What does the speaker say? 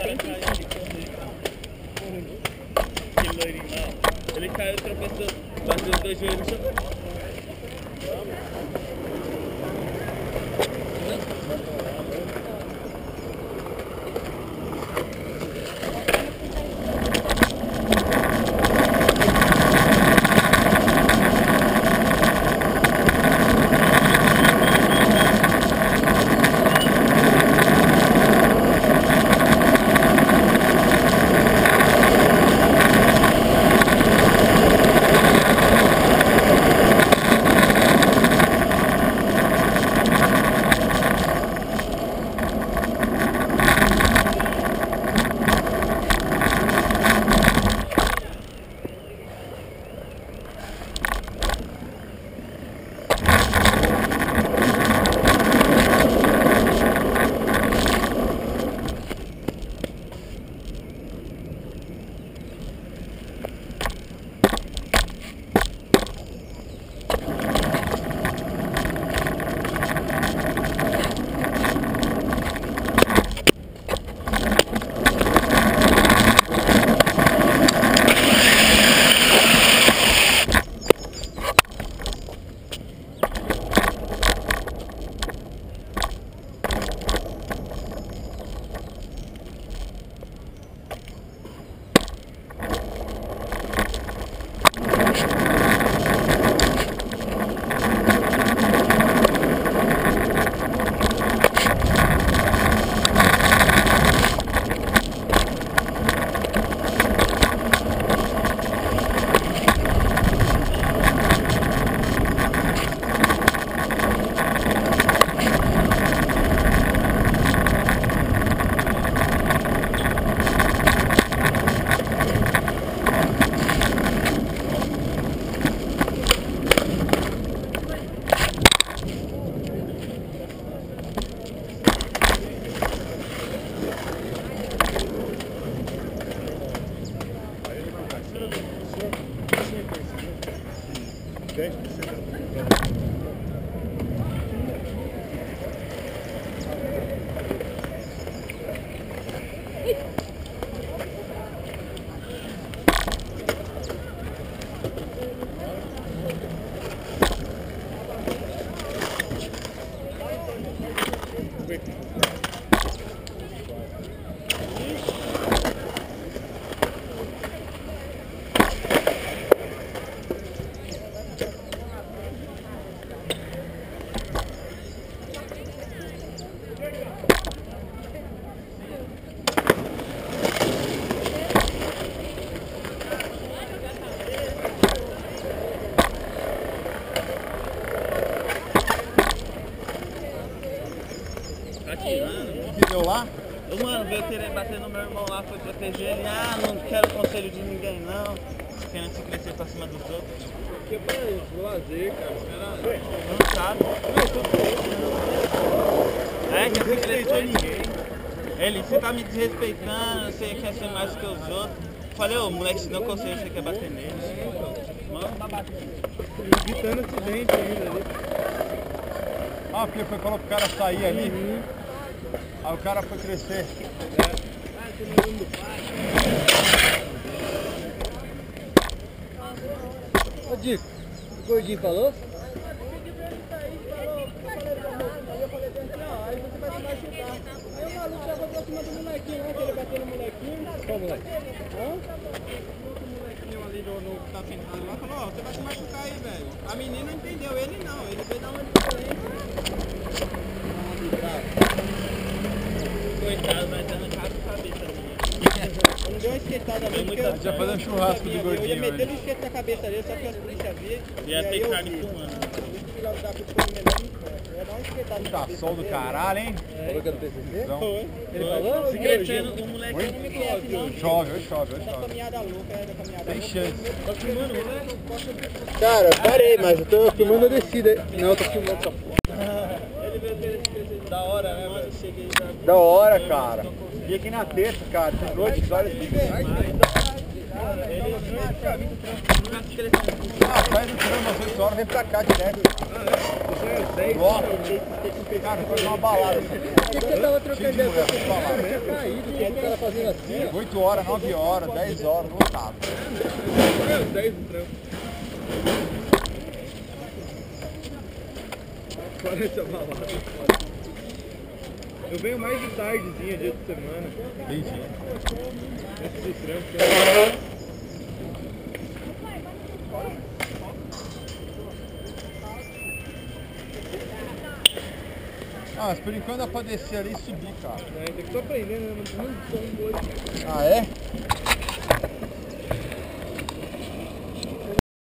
Que loirinho lá. Ele caiu, tropeçou, bateu os dois joelhos no chão. Que deu lá? Ô, mano, veio querer bater no meu irmão lá, foi proteger ele. Ah, não quero conselho de ninguém não. Querendo se crescer pra cima dos outros. Que é pro lazer, cara. Os caras Não sabe. É, quer se crescer ninguém. Ele, você tá me desrespeitando, você quer ser mais que os outros. Falei, ô moleque, se não conselho, você quer bater nele. Mano, tá batendo. gritando acidente ainda ali. Ah, porque foi falou pro cara sair ali. Aí o cara foi crescer. Ô Dico, o gordinho falou? Aí eu falei pra ele, ó, aí você vai se machucar. Aí o maluco levou pra cima do molequinho lá, que ele bateu no molequinho. Qual moleque? Hã? O molequinho ali no que tá sentado lá falou, ó, você vai se machucar aí, velho. A menina não entendeu, ele não, ele veio dar uma diferença. Coitado, vai dando cara de cabeça minha. Eu não dei uma esquentada ali, porque A gente vai fazer um churrasco do eu ia gordinho meter hoje. no esquento na cabeça dele, só que as polícias viram. Ia ter carne fumando. Os filhos da puta foram melhor, eu ia dar uma esquentada na Tá cabeça sol do dele. caralho, hein? Falou que era do PCC? Então, Ele falou? Se crescendo, o moleque Oi? não me conhece não. chove, hoje chove, hoje Da chove. caminhada louca, é da caminhada Tem louca. chance. Tá filmando, moleque? Cara, parei, mas eu tô filmando a descida. Não, eu tô filmando essa porra. Ele veio querer se crescer. Da hora, né, mano? Cheguei já. Da hora, cara. E aqui na terça, cara, tem noite, vários vídeos. Ah, sai do trampo às 8 horas, vem pra cá direto. Cara, foi uma balada. Por que você tava trocando ideia com você? Tinha caído, o que você tava fazendo assim? 8 horas, 9 horas, 10 horas, lotado. 10 do trampo. Parece a balada. Eu venho mais de tardezinha, dia de semana. Entendi. Antes do trampo. Ah, mas por enquanto dá pra descer ali e subir, cara. Tem que só aprender, né? Não som hoje. Ah, é?